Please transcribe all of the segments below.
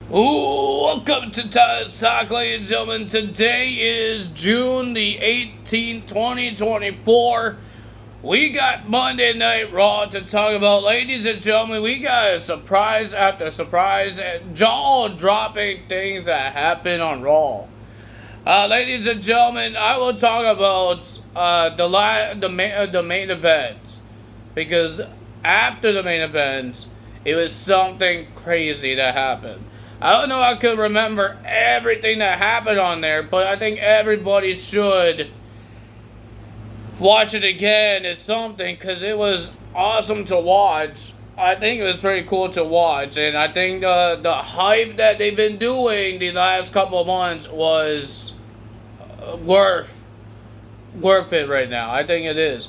Welcome to Tyler's Talk, ladies and gentlemen. Today is June the 18th, 2024. We got Monday Night Raw to talk about. Ladies and gentlemen, we got a surprise after surprise, jaw-dropping things that happen on Raw. Ladies and gentlemen, I will talk about the main event, because after the main event, it was something crazy that happened. I don't know, I could remember everything that happened on there, but I think everybody should watch it again. It's something, because it was awesome to watch. I think it was pretty cool to watch, and I think the hype that they've been doing the last couple of months was worth it right now. I think it is.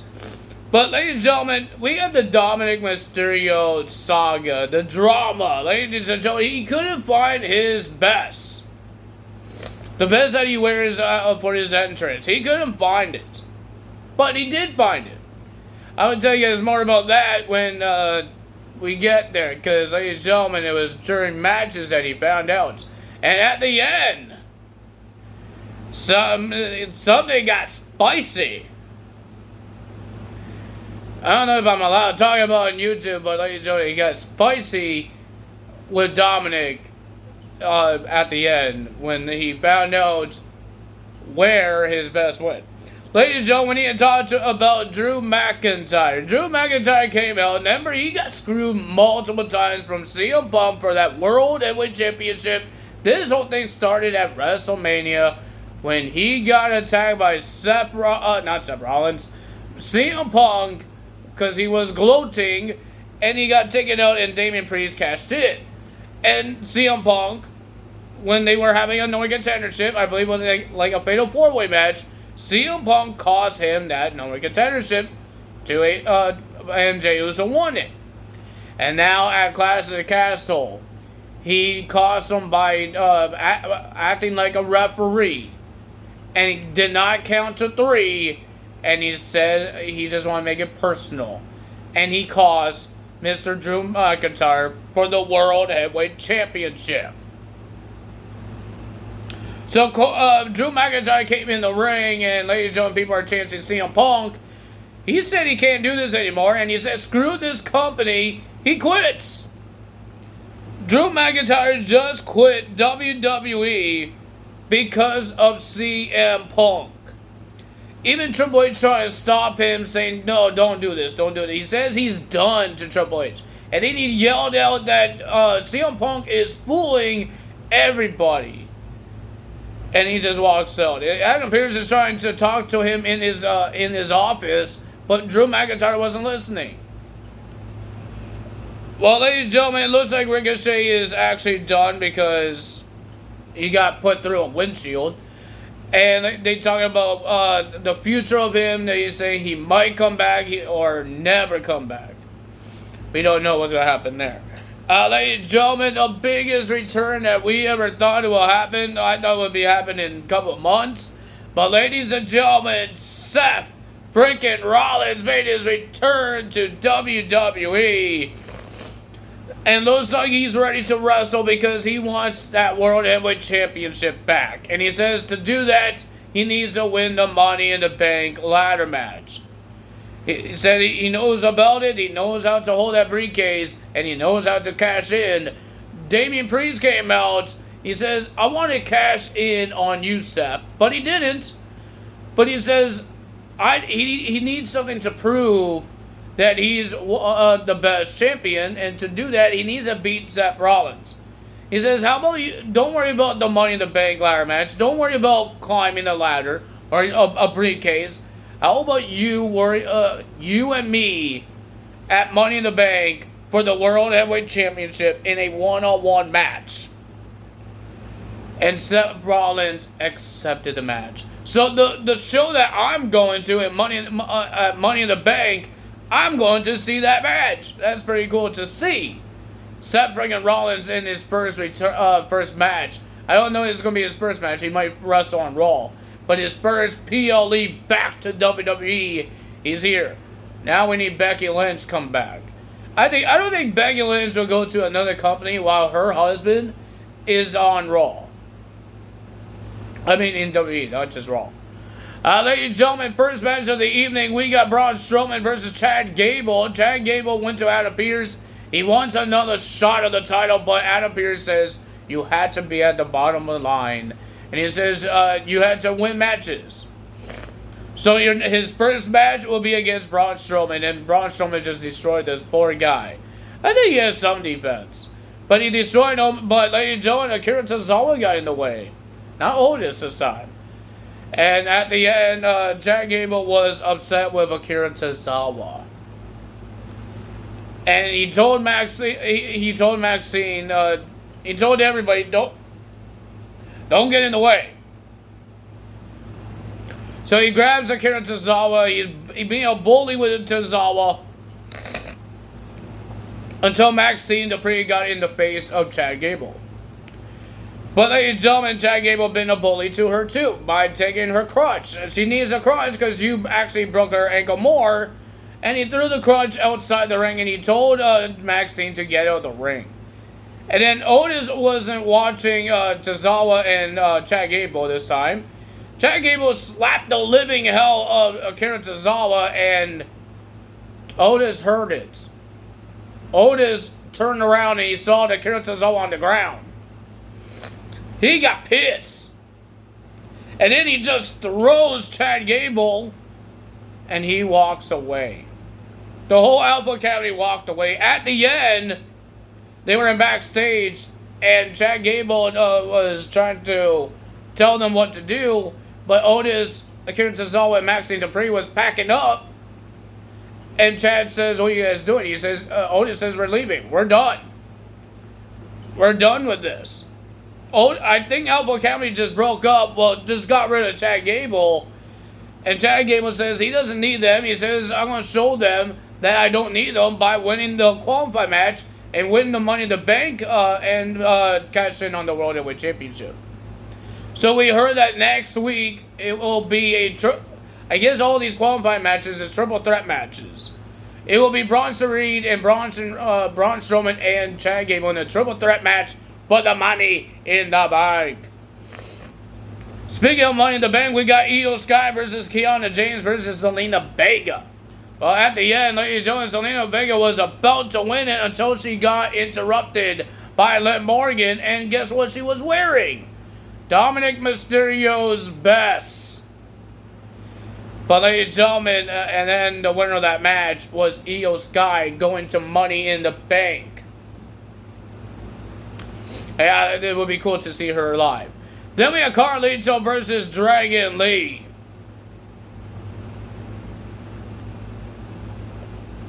But, ladies and gentlemen, we have the Dominic Mysterio saga, the drama. Ladies and gentlemen, he couldn't find his best. The best that he wears for his entrance. He couldn't find it. But he did find it. I will tell you guys more about that when we get there. Because, ladies and gentlemen, it was during matches that he found out. And at the end, something got spicy. I don't know if I'm allowed to talk about it on YouTube, but ladies and gentlemen, he got spicy with Dominic at the end when he found out where his best went. Ladies and gentlemen, we need to talk about Drew McIntyre. Drew McIntyre came out, and remember, he got screwed multiple times from CM Punk for that World Heavyweight Championship. This whole thing started at WrestleMania when he got attacked by not Seth Rollins, CM Punk, because he was gloating, and he got taken out, and Damian Priest cashed in. And CM Punk, when they were having a no-win contendership, I believe it was like a fatal four-way match, CM Punk cost him that no-win contendership and Jey Uso won it. And now at Clash of the Castle, he cost him by acting like a referee, and he did not count to 3. And he said he just want to make it personal. And he cost Mr. Drew McIntyre for the World Heavyweight Championship. So Drew McIntyre came in the ring, and ladies and gentlemen, people are chanting CM Punk. He said he can't do this anymore, and he said, screw this company. He quits. Drew McIntyre just quit WWE because of CM Punk. Even Triple H trying to stop him, saying, no, don't do this, don't do it. He says he's done to Triple H. And then he yelled out that CM Punk is fooling everybody. And he just walks out. Adam Pearce is trying to talk to him in his office, but Drew McIntyre wasn't listening. Well, ladies and gentlemen, it looks like Ricochet is actually done because he got put through a windshield. And they talk about the future of him. They say he might come back or never come back. We don't know what's going to happen there. Ladies and gentlemen, the biggest return that we ever thought it will happen. I thought it would be happening in a couple of months. But ladies and gentlemen, Seth freaking Rollins made his return to WWE. And looks like he's ready to wrestle because he wants that World Heavyweight Championship back. And he says to do that, he needs to win the Money in the Bank ladder match. He said he knows about it, he knows how to hold that briefcase, and he knows how to cash in. Damian Priest came out. He says, I want to cash in on you, Seth. But he didn't. But he says he needs something to prove that he's the best champion, and to do that, he needs to beat Seth Rollins. He says, how about you, don't worry about the Money in the Bank ladder match, don't worry about climbing the ladder, or a briefcase. How about you and me at Money in the Bank for the World Heavyweight Championship in a one-on-one match? And Seth Rollins accepted the match. So the show that I'm going to at Money in the Bank, I'm going to see that match. That's pretty cool to see. Seth freaking Rollins in his first match. I don't know if it's going to be his first match. He might wrestle on Raw. But his first PLE back to WWE, he's here. Now we need Becky Lynch come back. I don't think Becky Lynch will go to another company while her husband is on Raw. I mean, in WWE, not just Raw. Ladies and gentlemen, first match of the evening, we got Braun Strowman versus Chad Gable. Chad Gable went to Adam Pearce. He wants another shot of the title, but Adam Pearce says you had to be at the bottom of the line. And he says you had to win matches. So his first match will be against Braun Strowman, and Braun Strowman just destroyed this poor guy. I think he has some defense. But he destroyed him, but ladies and gentlemen, Akira Tozawa got in the way. Not Otis this time. And at the end, Chad Gable was upset with Akira Tozawa. And he told Maxine, he told everybody, don't get in the way. So he grabs Akira Tozawa, he's being a bully with Tozawa, until Maxine Dupree got in the face of Chad Gable. But ladies and gentlemen, Chad Gable been a bully to her too, by taking her crutch. She needs a crutch because you actually broke her ankle more. And he threw the crutch outside the ring, and he told Maxine to get out of the ring. And then Otis wasn't watching Tozawa and Chad Gable this time. Chad Gable slapped the living hell of Akira Tozawa, and Otis heard it. Otis turned around and he saw Akira Tozawa on the ground. He got pissed. And then he just throws Chad Gable, and he walks away. The whole Alpha Academy walked away. At the end, they were in backstage, and Chad Gable was trying to tell them what to do, but Otis, Akira Tozawa, and Maxine Dupree was packing up, and Chad says, what are you guys doing? He says, Otis says, we're leaving. We're done. We're done with this. I think Alpha Academy just broke up, just got rid of Chad Gable, and Chad Gable says he doesn't need them. He says, I'm going to show them that I don't need them by winning the qualifying match and winning the Money in the Bank and cash in on the World Heavyweight Championship. So we heard that next week it will be I guess all these qualifying matches is triple threat matches. It will be Bronson Reed and Braun Strowman and Chad Gable in a triple threat match for the Money in the Bank. Speaking of Money in the Bank, we got Io Sky versus Kiana James versus Zelina Vega. Well, at the end, ladies and gentlemen, Zelina Vega was about to win it until she got interrupted by Liv Morgan, and guess what she was wearing? Dominic Mysterio's best. But ladies and gentlemen, and then the winner of that match was Io Sky going to Money in the Bank. Yeah, it would be cool to see her live. Then we have Carlito versus Dragon Lee.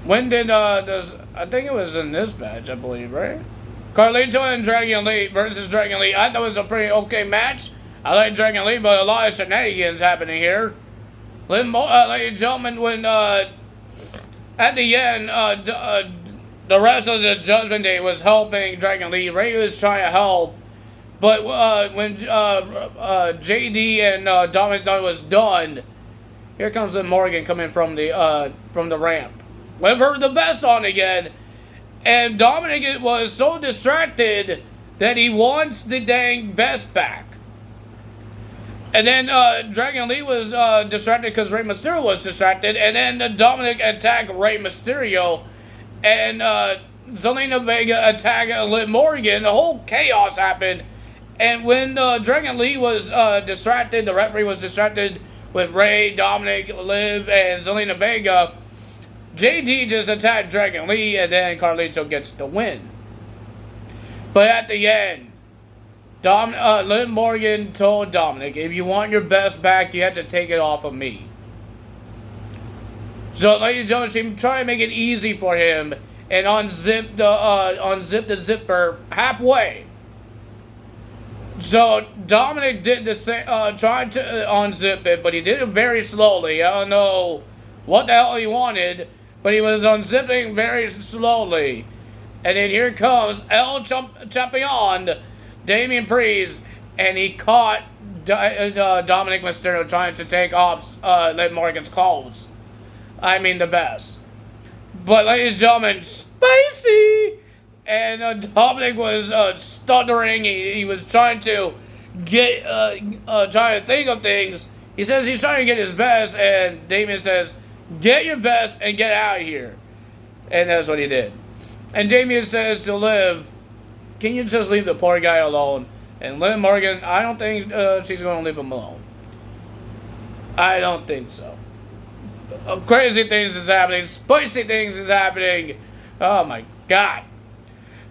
When did I think it was in this match, I believe, right? Carlito and Dragon Lee versus Dragon Lee. I thought it was a pretty okay match. I like Dragon Lee, but a lot of shenanigans happening here. Ladies and gentlemen, when at the end, the rest of the Judgment Day was helping Dragon Lee. Ray was trying to help, but when JD and Dominic thought it was done, here comes Liv Morgan coming from the ramp. Liv heard the best on again, and Dominic was so distracted that he wants the dang best back. And then Dragon Lee was distracted because Rey Mysterio was distracted, and then Dominic attacked Rey Mysterio, and Zelina Vega attacked Liv Morgan. The whole chaos happened, and when Dragon Lee was distracted, the referee was distracted with Rey, Dominic, Liv, and Zelina Vega. JD just attacked Dragon Lee, and then Carlito gets the win. But at the end, Liv Morgan told Dominic, if you want your best back, you have to take it off of me. So, ladies and gentlemen, she tried to make it easy for him and unzip the zipper halfway. So Dominic did the same, tried to unzip it, but he did it very slowly. I don't know what the hell he wanted, but he was unzipping very slowly. And then here comes El Champion, Damian Priest, and he caught Dominic Mysterio trying to take off Liv Morgan's clothes. I mean the best. But ladies and gentlemen, spicy! and Dominic was stuttering. He was trying to trying to think of things. He says he's trying to get his best, and Damien says, "Get your best and get out of here." And that's what he did. And Damien says to Liv, "Can you just leave the poor guy alone?" And Liv Morgan, I don't think she's going to leave him alone. I don't think so. Crazy things is happening. Spicy things is happening. Oh my God.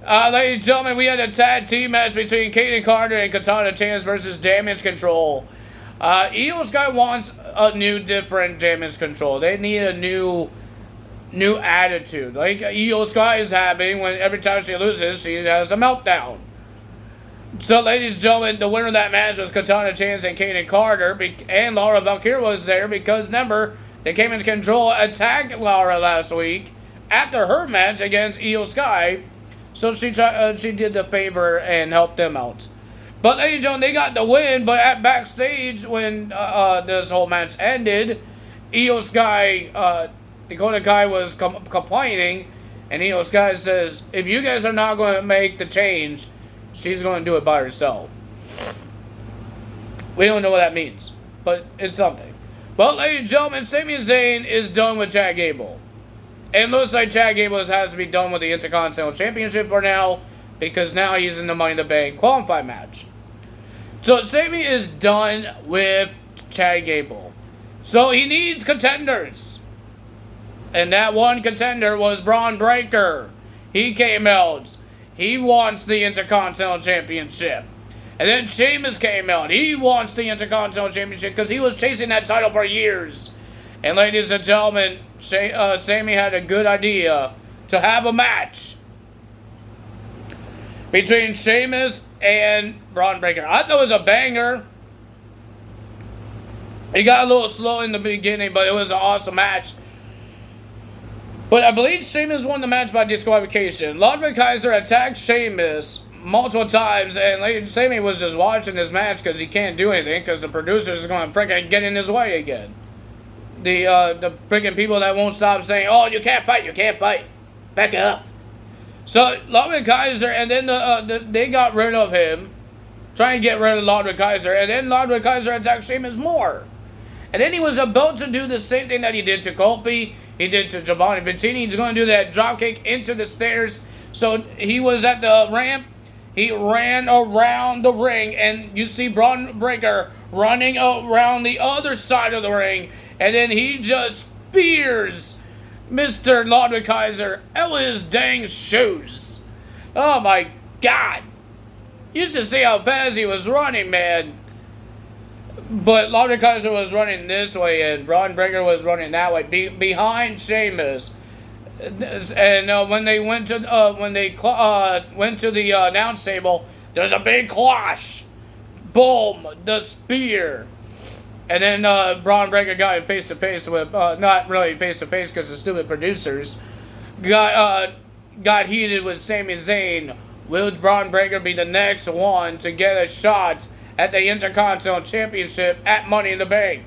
Ladies and gentlemen, we had a tag team match between Kaden Carter and Katana Chance versus Damage Control. Io Sky wants a new, different Damage Control. They need a new attitude. Like Io Sky is having when every time she loses, she has a meltdown. So, ladies and gentlemen, the winner of that match was Katana Chance and Kaden Carter, and Laura Valkyria was there because, remember, the Damage Control attacked Laura last week after her match against Io Sky. So she did the favor and helped them out. But ladies and gentlemen, they got the win. But at backstage when this whole match ended, Io Sky, Dakota Kai was complaining, and Io Sky says, "If you guys are not going to make the change, she's going to do it by herself." We don't know what that means, but it's something. Well, ladies and gentlemen, Sami Zayn is done with Chad Gable. It looks like Chad Gable has to be done with the Intercontinental Championship for now, because now he's in the Money in the Bank qualifying match. So Sami is done with Chad Gable. So he needs contenders. And that one contender was Braun Breaker. He came out. He wants the Intercontinental Championship. And then Sheamus came out. He wants the Intercontinental Championship because he was chasing that title for years. And ladies and gentlemen, Sami had a good idea to have a match between Sheamus and Braun Breaker. I thought it was a banger. It got a little slow in the beginning, but it was an awesome match. But I believe Sheamus won the match by disqualification. Ludwig Kaiser attacked Sheamus multiple times, and Sami was just watching this match because he can't do anything because the producers are going to freaking get in his way again. The freaking people that won't stop saying, "Oh, you can't fight, you can't fight. Back up." So Ludwig Kaiser, and then they got rid of him, trying to get rid of Ludwig Kaiser, and then Ludwig Kaiser attacked Sheamus more. And then he was about to do the same thing that he did to Kofi, he did to Giovanni Bettini. He's going to do that dropkick into the stairs. So he was at the ramp. He ran around the ring, and you see Braun Breaker running around the other side of the ring, and then he just spears Mr. Ludwig Kaiser out of his dang shoes. Oh my God. You should see how fast he was running, man. But Ludwig Kaiser was running this way, and Braun Breaker was running that way, behind Sheamus. And when they went to the announce table, there's a big clash. Boom, the spear. And then Braun Breaker got in face to face with, not really face to face because the stupid producers got heated with Sami Zayn. Will Braun Breaker be the next one to get a shot at the Intercontinental Championship at Money in the Bank?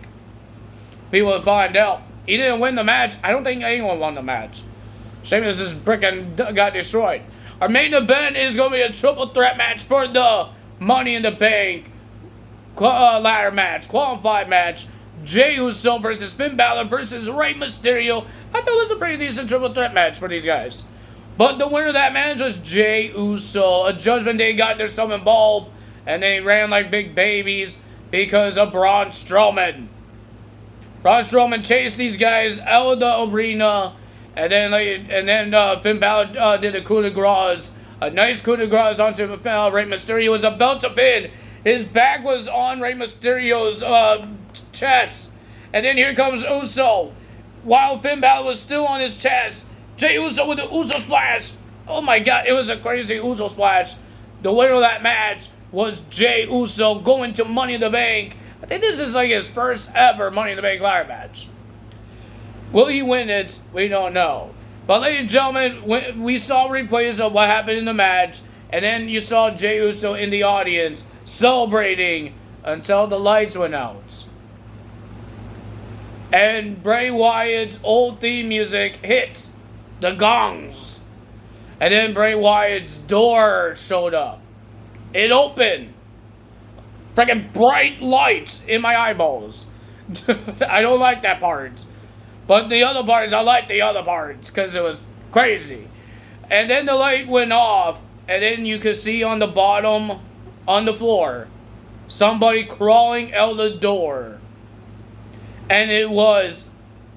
People will find out. He didn't win the match. I don't think anyone won the match. Sheamus just freaking got destroyed. Our main event is going to be a triple threat match for the Money in the Bank ladder match, qualified match. Jey Uso versus Finn Balor versus Rey Mysterio. I thought it was a pretty decent triple threat match for these guys. But the winner of that match was Jey Uso. A Judgment Day got their some involved, and they ran like big babies because of Braun Strowman. Braun Strowman chased these guys out of the arena, and then Finn Balor did a coup de grace, a nice coup de grace onto Rey Mysterio. He was about to pin. His back was on Rey Mysterio's chest, and then here comes Uso. While Finn Balor was still on his chest, Jey Uso with the Uso splash. Oh my God, it was a crazy Uso splash. The winner of that match was Jey Uso going to Money in the Bank. I think this is like his first ever Money in the Bank ladder match. Will he win it? We don't know. But ladies and gentlemen, we saw replays of what happened in the match, and then you saw Jey Uso in the audience celebrating until the lights went out. And Bray Wyatt's old theme music hit the gongs. And then Bray Wyatt's door showed up. It opened. Freaking bright lights in my eyeballs. I don't like that part. But the other parts, I like the other parts because it was crazy. And then the light went off. And then you could see on the bottom, on the floor, somebody crawling out the door. And it was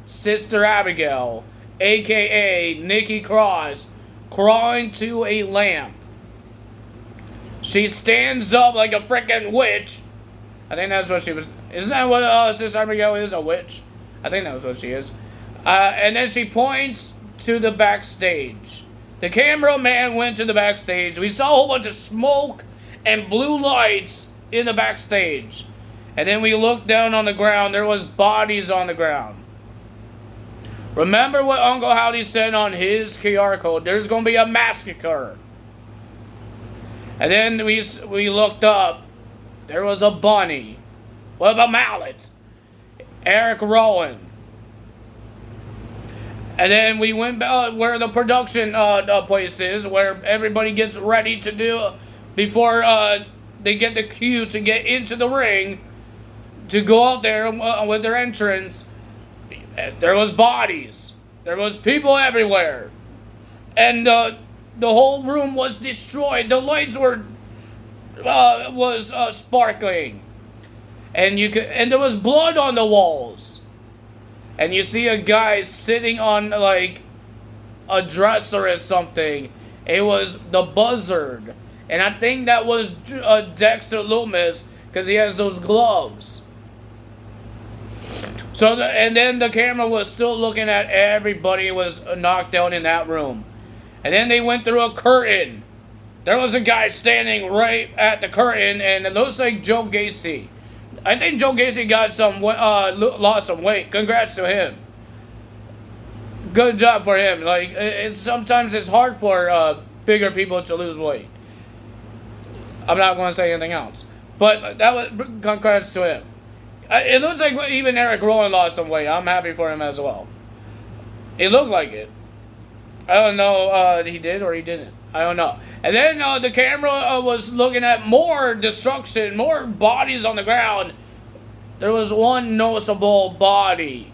Sister Abigail, a.k.a. Nikki Cross, crawling to a lamp. She stands up like a freaking witch. I think that's what she was. Isn't that what Sister Abigail is? A witch? I think that's what she is. And then she points to the backstage. The cameraman went to the backstage. We saw a whole bunch of smoke and blue lights in the backstage. And then we looked down on the ground. There was bodies on the ground. Remember what Uncle Howdy said on his QR code. There's going to be a massacre. And then we looked up. There was a bunny with a mallet. Eric Rowan. And then we went where the production place is, where everybody gets ready to do before they get the cue to get into the ring to go out there with their entrance. There was bodies. There was people everywhere. And the whole room was destroyed. The lights were sparkling. And there was blood on the walls. And you see a guy sitting on like a dresser or something. It was the Buzzard. And I think that was Dexter Loomis because he has those gloves. So and then the camera was still looking at everybody who was knocked out in that room. And then they went through a curtain. There was a guy standing right at the curtain, and it looks like Joe Gacy. I think Joe Gacy got lost some weight. Congrats to him. Good job for him. Like sometimes it's hard for bigger people to lose weight. I'm not going to say anything else, but that was congrats to him. It looks like even Eric Rowan lost some weight. I'm happy for him as well. It looked like it. I don't know he did or he didn't. I don't know. And then the camera was looking at more destruction, more bodies on the ground. There was one noticeable body.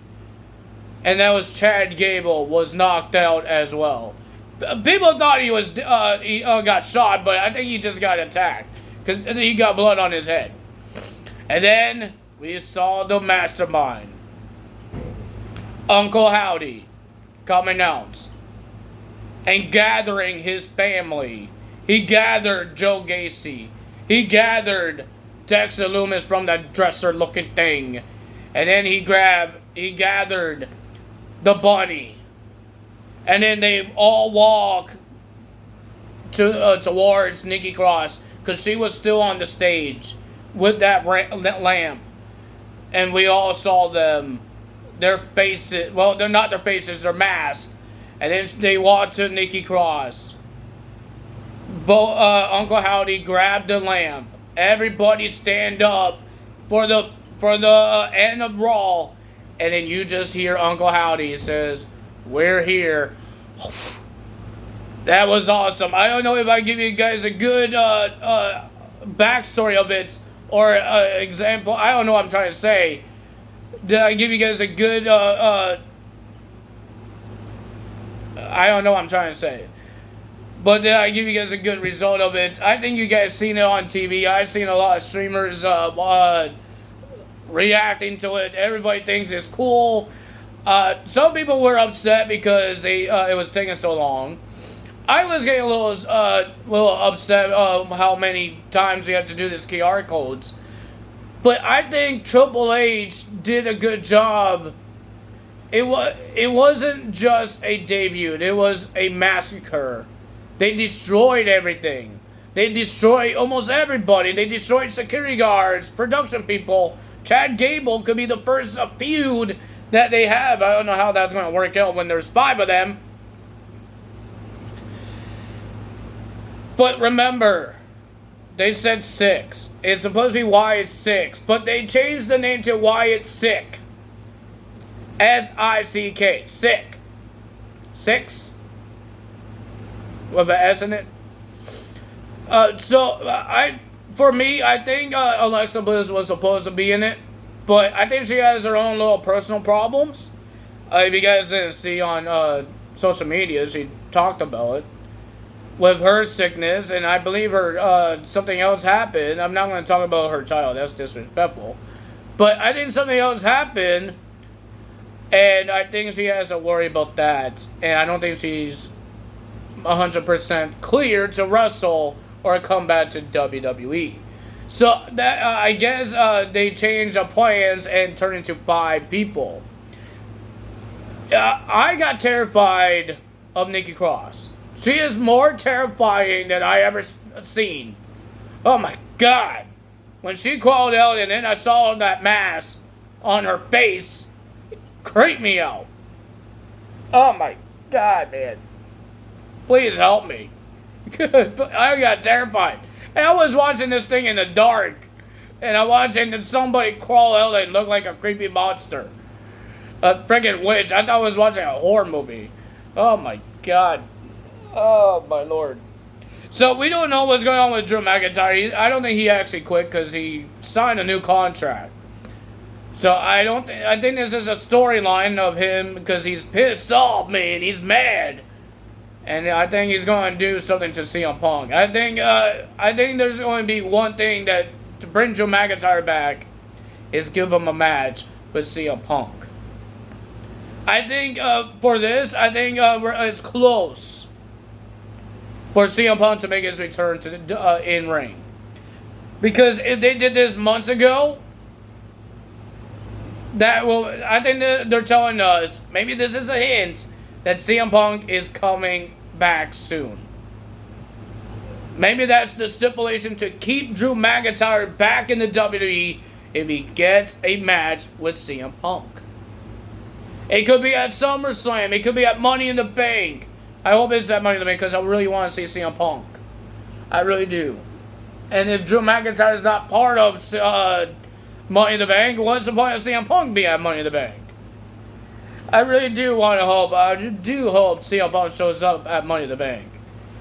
And that was Chad Gable was knocked out as well. People thought he got shot, but I think he just got attacked. Because he got blood on his head. And then we saw the mastermind. Uncle Howdy coming out. And gathering his family. He gathered Joe Gacy. He gathered Dexter Loomis from that dresser-looking thing. And then he gathered the bunny. And then they all walk towards Nikki Cross. Because she was still on the stage with that lamp. And we all saw them. Their faces. Well, they're not their faces. They're masks. And then they walked to Nikki Cross. Uncle Howdy grabbed the lamp. Everybody stand up for the end of Raw. And then you just hear Uncle Howdy says, "We're here." That was awesome. I don't know if I give you guys a good backstory of it or example. I don't know what I'm trying to say. Did I give you guys a good I don't know what I'm trying to say. But did I give you guys a good result of it? I think you guys seen it on TV. I've seen a lot of streamers reacting to it. Everybody thinks it's cool. Some people were upset because it was taking so long. I was getting a little upset how many times we had to do this QR codes. But I think Triple H did a good job. It wasn't just a debut. It was a massacre. They destroyed everything. They destroyed almost everybody. They destroyed security guards, production people. Chad Gable could be the first feud that they have. I don't know how that's going to work out when there's 5 of them. But remember, they said 6. It's supposed to be Wyatt 6, but they changed the name to Wyatt Sick. S-I-C-K. Sick. 6. with an S in it. For me, I think Alexa Bliss was supposed to be in it, but I think she has her own little personal problems. If you guys didn't see on social media, she talked about it with her sickness, and I believe her something else happened. I'm not going to talk about her child. That's disrespectful. But I think something else happened, and I think she has to worry about that. And I don't think she's 100% clear to wrestle or come back to WWE. So that I guess they changed the plans and turned into 5 people. I got terrified of Nikki Cross. She is more terrifying than I ever seen. Oh my God. When she crawled out and then I saw that mask on her face, it creeped me out. Oh my God, man. Please help me. I got terrified. And I was watching this thing in the dark. And I watching somebody crawl out and look like a creepy monster. A freaking witch. I thought I was watching a horror movie. Oh my God. Oh my Lord. So we don't know what's going on with Drew McIntyre. I don't think he actually quit because he signed a new contract. So I think this is a storyline of him because he's pissed off, man. He's mad. And I think he's going to do something to CM Punk. I think there's going to be one thing that to bring Drew McIntyre back is give him a match with CM Punk. I think for this, it's close for CM Punk to make his return to the in-ring. Because if they did this months ago, I think they're telling us, maybe this is a hint, that CM Punk is coming back soon. Maybe that's the stipulation to keep Drew McIntyre back in the WWE if he gets a match with CM Punk. It could be at SummerSlam. It could be at Money in the Bank. I hope it's at Money in the Bank because I really want to see CM Punk. I really do. And if Drew McIntyre is not part of Money in the Bank, what's the point of CM Punk being at Money in the Bank? I really do want to hope. I do hope CM Punk shows up at Money in the Bank.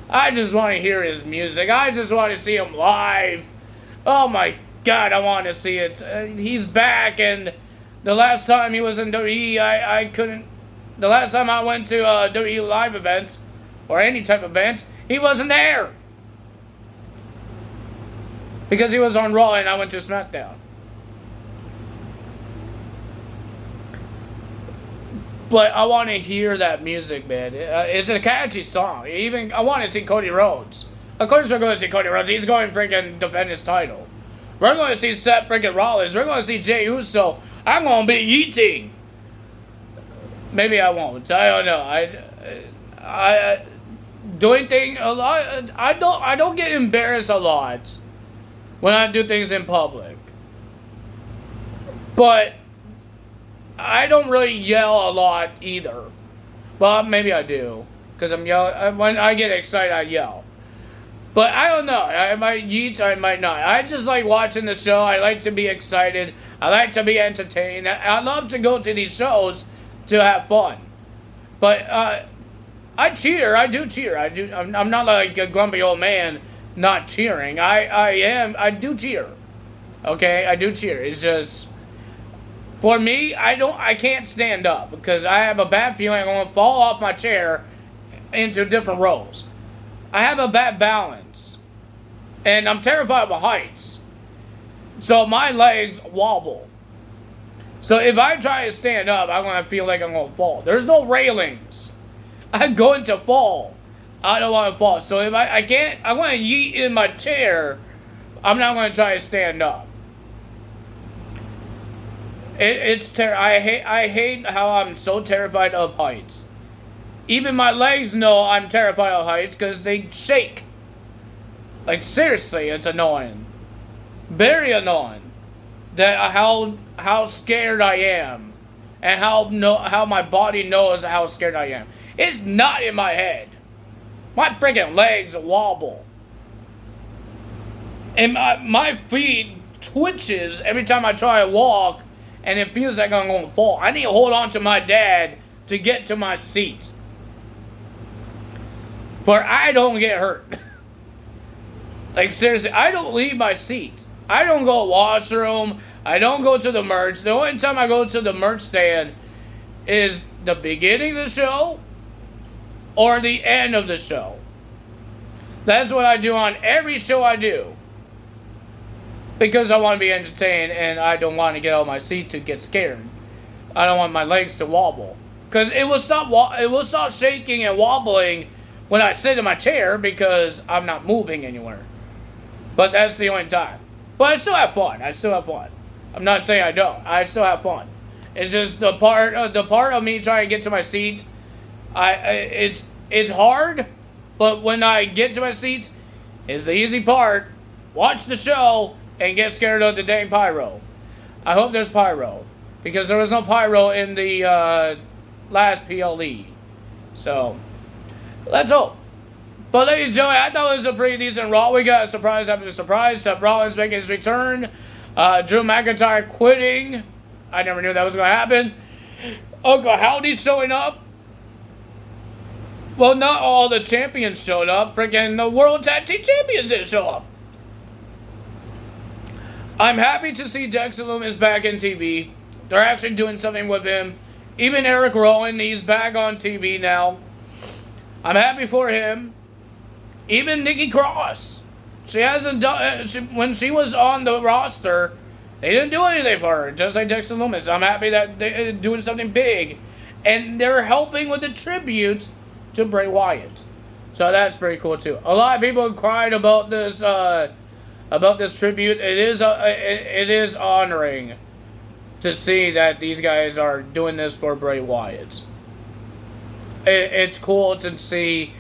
I just want to hear his music. I just want to see him live. Oh my God, I want to see it. He's back, and the last time he was in WWE, I couldn't. The last time I went to WWE live events or any type of event, he wasn't there because he was on Raw, and I went to SmackDown. But I want to hear that music, man. It's a catchy song. Even I want to see Cody Rhodes. Of course we're going to see Cody Rhodes. He's going to freaking defend his title. We're going to see Seth freaking Rollins. We're going to see Jey Uso. I'm going to be eating. Maybe I won't. I don't know. I doing things a lot. I don't get embarrassed a lot when I do things in public. But I don't really yell a lot either. Well, maybe I do. Because I'm yelling. When I get excited, I yell. But I don't know. I might yeet, I might not. I just like watching the show. I like to be excited. I like to be entertained. I love to go to these shows to have fun. But I cheer. I do cheer. I'm not like a grumpy old man not cheering. I do cheer. Okay? I do cheer. It's just, for me, I can't stand up because I have a bad feeling I'm going to fall off my chair into different rows. I have a bad balance. And I'm terrified of heights. So my legs wobble. So if I try to stand up, I'm going to feel like I'm going to fall. There's no railings. I'm going to fall. I don't want to fall. So if I can't, I'm going to yeet in my chair. I'm not going to try to stand up. I hate how I'm so terrified of heights. Even my legs know I'm terrified of heights because they shake. Like seriously, it's annoying. Very annoying. That how scared I am, and how my body knows how scared I am. It's not in my head. My freaking legs wobble, and my feet twitches every time I try to walk, and it feels like I'm going to fall. I need to hold on to my dad to get to my seat. where I don't get hurt. Like, seriously, I don't leave my seat. I don't go to the washroom. I don't go to the merch. The only time I go to the merch stand is the beginning of the show or the end of the show. That's what I do on every show I do. Because I want to be entertained and I don't want to get out of my seat to get scared. I don't want my legs to wobble. Because it will stop shaking and wobbling when I sit in my chair because I'm not moving anywhere. But that's the only time. But I still have fun. I'm not saying I don't. I still have fun. It's just the part of me trying to get to my seat. It's hard, but when I get to my seat, it's the easy part. Watch the show and get scared of the dang pyro. I hope there's pyro, because there was no pyro in the last PLE. So let's hope. But ladies and gentlemen, I thought it was a pretty decent Raw. We got a surprise after surprise. Seth Rollins making his return. Drew McIntyre quitting. I never knew that was going to happen. Uncle Howdy's showing up. Well, not all the champions showed up. Freaking the World Tag Team Champions didn't show up. I'm happy to see Dexter Lumis back in TV. They're actually doing something with him. Even Eric Rowan, he's back on TV now. I'm happy for him. Even Nikki Cross. She hasn't done... when she was on the roster, they didn't do anything for her, just like Dexter Lumis. I'm happy that they're doing something big. And they're helping with the tribute to Bray Wyatt. So that's pretty cool, too. A lot of people cried about this tribute. It is honoring to see that these guys are doing this for Bray Wyatt. It's cool to see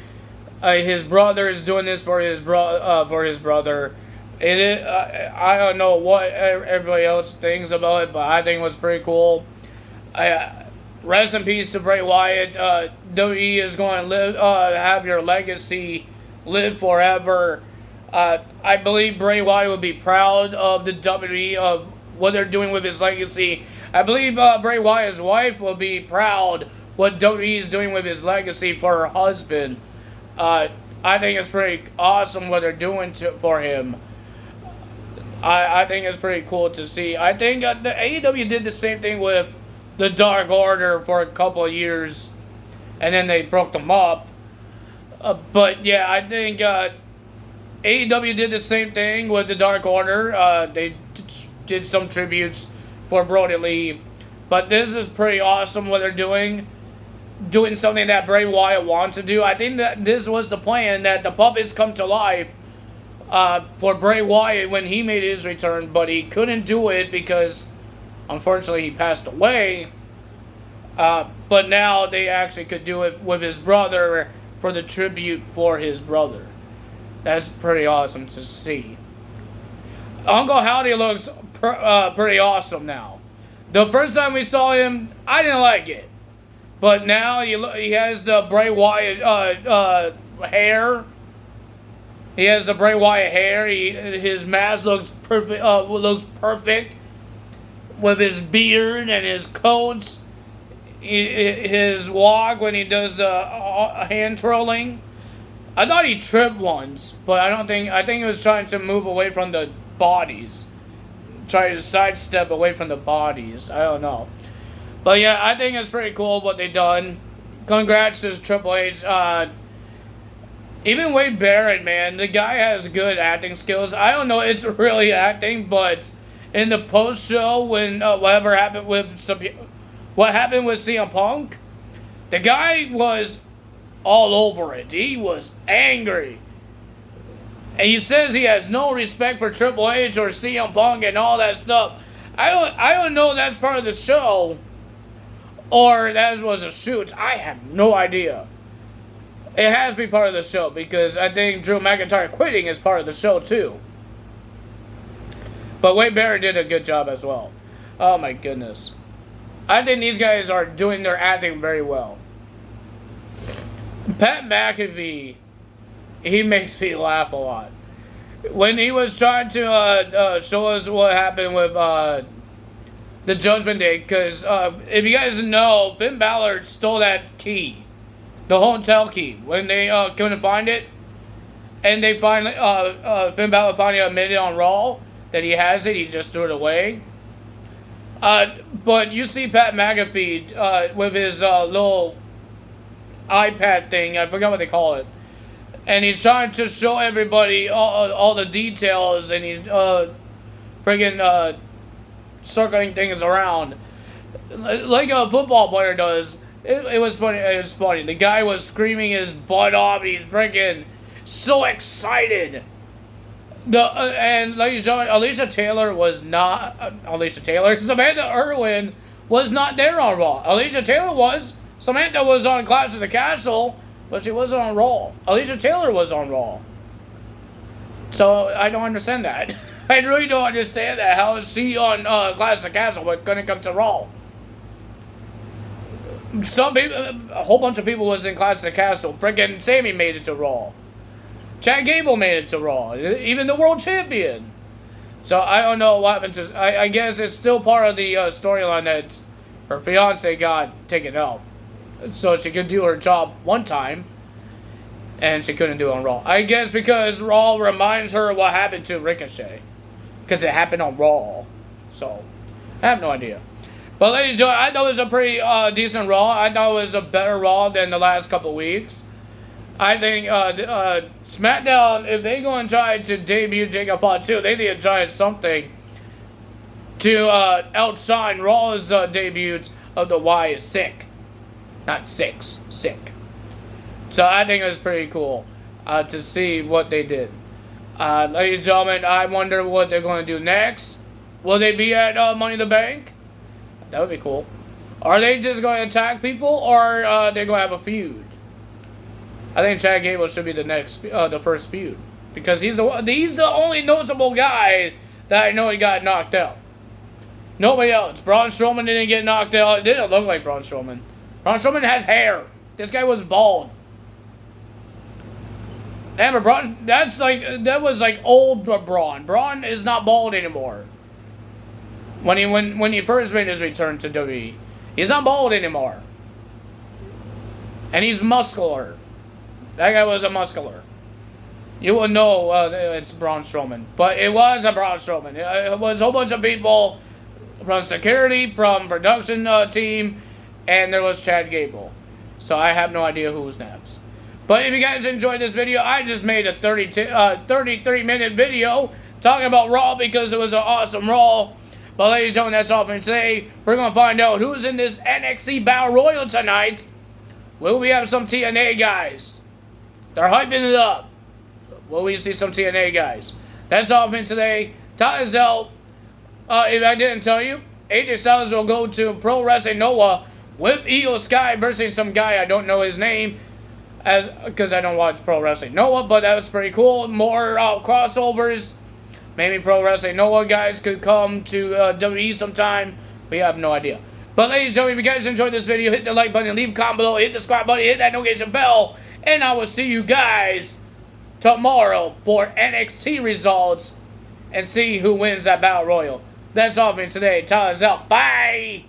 his brother is doing this for his brother. It is. I don't know what everybody else thinks about it, but I think it was pretty cool. Rest in peace to Bray Wyatt. WWE is going to live, have your legacy live forever. I believe Bray Wyatt will be proud of the WWE, of what they're doing with his legacy. I believe Bray Wyatt's wife will be proud what WWE is doing with his legacy for her husband. I think it's pretty awesome what they're doing for him. I think it's pretty cool to see. I think the AEW did the same thing with the Dark Order for a couple of years, and then they broke them up. But yeah, I think AEW did the same thing with the Dark Order. They did some tributes for Brody Lee. But this is pretty awesome what they're doing. Doing something that Bray Wyatt wants to do. I think that this was the plan, that the puppets come to life for Bray Wyatt when he made his return. But he couldn't do it because, unfortunately, he passed away. But now they actually could do it with his brother for the tribute for his brother. That's pretty awesome to see. Uncle Howdy looks pretty awesome now. The first time we saw him, I didn't like it. But now he has the Bray Wyatt hair. He has the Bray Wyatt hair. His mask looks perfect with his beard and his coats. His walk when he does the hand twirling. I thought he tripped once, but I think he was trying to move away from the bodies. Try to sidestep away from the bodies. I don't know. But yeah, I think it's pretty cool what they done. Congrats to Triple H. Even Wade Barrett, man, the guy has good acting skills. I don't know, it's really acting, but in the post show when what happened with CM Punk, the guy was all over it. He was angry. And he says he has no respect for Triple H or CM Punk and all that stuff. I don't know if that's part of the show or that was a shoot. I have no idea. It has to be part of the show because I think Drew McIntyre quitting is part of the show too. But Wade Barrett did a good job as well. Oh my goodness. I think these guys are doing their acting very well. Pat McAfee, he makes me laugh a lot. When he was trying to show us what happened with the Judgment Day, because if you guys know, Finn Balor stole that key. The hotel key. When they couldn't find it, and they finally, Finn Balor finally admitted on Raw that he has it, he just threw it away. But you see Pat McAfee with his little iPad thing, I forgot what they call it. And he's trying to show everybody all the details, and he's friggin' circling things around. Like a football player does. It was funny. It was funny. The guy was screaming his butt off. He's freaking so excited. And ladies and gentlemen, Alicia Taylor was not Alicia Taylor. Samantha Irwin was not there on Raw. Alicia Taylor was. Samantha was on Clash of the Castle, but she wasn't on Raw. Alicia Taylor was on Raw. So I don't understand that. I really don't understand that. How is she on Clash of the Castle but couldn't come to Raw? Some people, a whole bunch of people was in Clash of the Castle. Freaking Sammy made it to Raw. Chad Gable made it to Raw. Even the world champion. So I don't know what happened to. I guess it's still part of the storyline that her fiance got taken out, so she could do her job one time, and she couldn't do it on Raw. I guess because Raw reminds her of what happened to Ricochet, because it happened on Raw. So I have no idea. But ladies and gentlemen, I thought it was a pretty decent Raw. I thought it was a better Raw than the last couple weeks. I think SmackDown, if they're going to try to debut Jacob Fatu, they need to try something to outshine Raw's debut of the Wyatt sick. Not six, sick. So I think it was pretty cool to see what they did. Ladies and gentlemen, I wonder what they're going to do next. Will they be at Money in the Bank? That would be cool. Are they just going to attack people, or they're going to have a feud? I think Chad Gable should be the first feud, because he's the only noticeable guy that I know he got knocked out. Nobody else. Braun Strowman didn't get knocked out. It didn't look like Braun Strowman. Braun Strowman has hair. This guy was bald. Damn, Braun, that was like old Braun. Braun is not bald anymore. When he first made his return to WWE, he's not bald anymore. And he's muscular. That guy was a muscular. You will know it's Braun Strowman. But it was a Braun Strowman. It was a whole bunch of people from security, from production team, and there was Chad Gable. So I have no idea who was next. But if you guys enjoyed this video, I just made a 33-minute video talking about Raw because it was an awesome Raw. But ladies and gentlemen, that's all for me today. We're going to find out who's in this NXT Battle Royal tonight. Will we have some TNA guys? They're hyping it up. Will we see some TNA guys? That's all for me today. Time is out. If I didn't tell you, AJ Styles will go to Pro Wrestling Noah with Io Sky versus some guy. I don't know his name, because I don't watch Pro Wrestling Noah, but that was pretty cool. More crossovers. Maybe Pro Wrestling Noah guys could come to WWE sometime. We have no idea. But ladies and gentlemen, if you guys enjoyed this video, hit the like button, leave a comment below, hit the subscribe button, hit that notification bell, and I will see you guys tomorrow for NXT results and see who wins that Battle Royal. That's all for me today. Tyler's out. Bye!